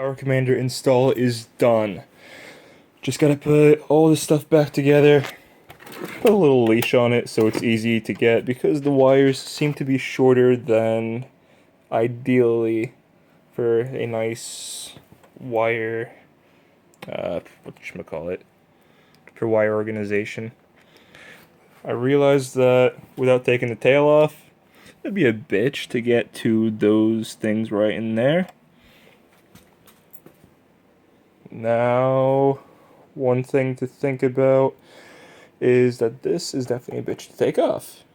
Power Commander install is done. Just gotta put all this stuff back together. Put a little leash on it so it's easy to get because the wires seem to be shorter than ideally for a nice wire, whatchamacallit, for wire organization. I realized that without taking the tail off, it'd be a bitch to get to those things right in there. Now, one thing to think about is that this is definitely a bitch to take off.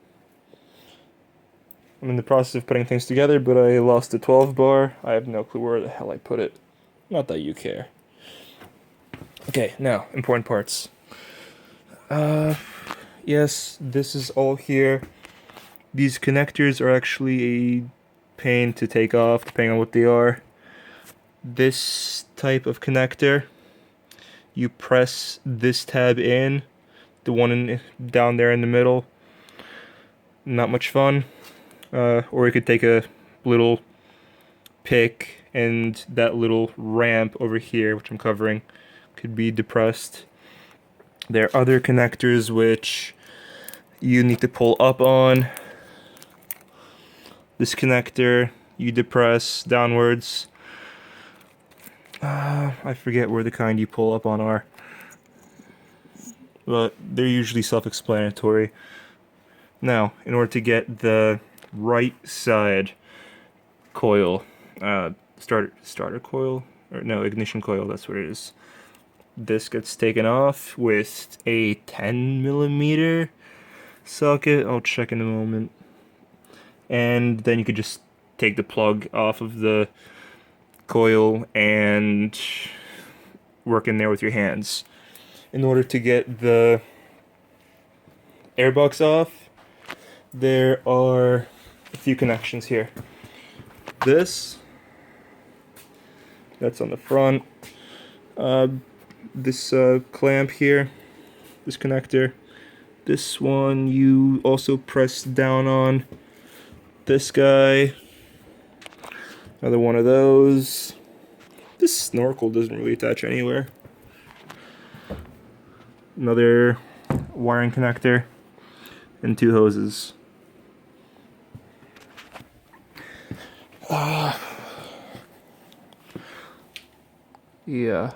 I'm in the process of putting things together, but I lost the 12 bar. I have no clue where the hell I put it. Not that you care. Okay, now, important parts. Yes, this is all here. These connectors are actually a pain to take off, depending on what they are. This type of connector, you press this tab in, the one down there in the middle. Not much fun. Or you could take a little pick and that little ramp over here, which I'm covering, could be depressed. There are other connectors which you need to pull up on. This connector you depress downwards. I forget where the kind you pull up on are, but they're usually self-explanatory. Now, in order to get the right side coil, starter coil, or no, ignition coil, that's what it is. This gets taken off with a 10mm socket. I'll check in a moment. And then you could just take the plug off of the coil and work in there with your hands. In order to get the airbox off, there are a few connections here. This, that's on the front. This clamp here, this connector. This one you also press down on. This guy, another one of those. This snorkel doesn't really attach anywhere. Another wiring connector and two hoses. Yeah.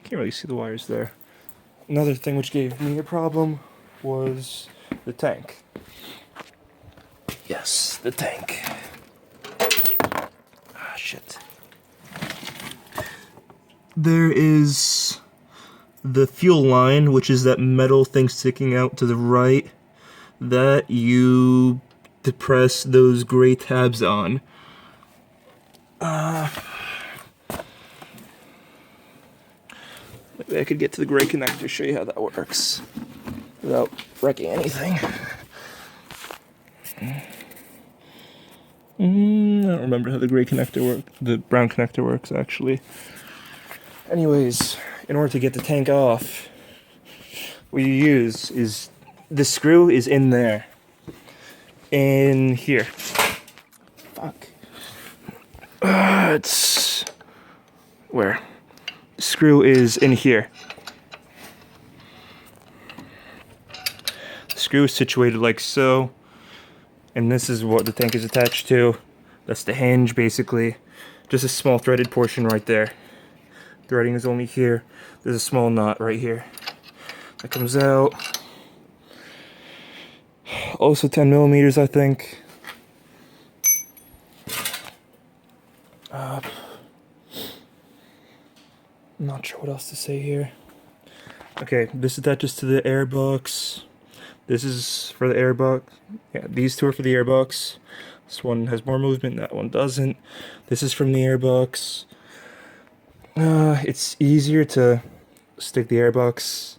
Can't really see the wires there. Another thing which gave me a problem was the tank. Yes, the tank. Ah, shit. There is the fuel line, which is that metal thing sticking out to the right that you depress those gray tabs on. Maybe I could get to the gray connector, show you how that works without wrecking anything. I don't remember how the gray connector works. The brown connector works, actually. Anyways, in order to get the tank off, what you use is the screw is in there. In here. Fuck. It's where? The screw is in here. The screw is situated like so. And this is what the tank is attached to. That's the hinge, basically. Just a small threaded portion right there. Threading is only here. There's a small knot right here that comes out. Also 10mm, I think. I'm not sure what else to say here. Okay, this attaches to the airbox. This is for the airbox. Yeah, these two are for the airbox. This one has more movement, that one doesn't. This is from the airbox. It's easier to stick the airbox.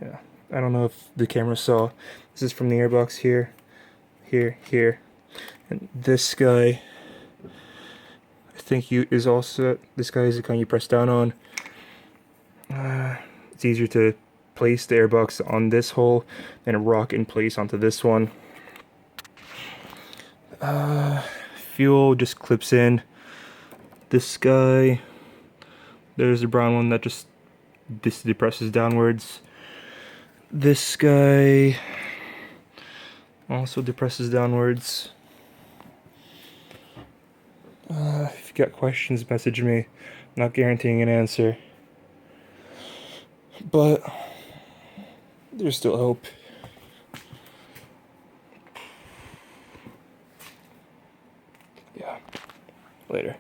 Yeah, I don't know if the camera saw. This is from the airbox here, here. And this guy, I think is also, this guy is the kind you press down on. It's easier to place the airbox on this hole and rock in place onto this one. Fuel just clips in. This guy, there's the brown one that just depresses downwards. This guy also depresses downwards. If you got questions, message me. I'm not guaranteeing an answer, but there's still hope. Yeah. Later.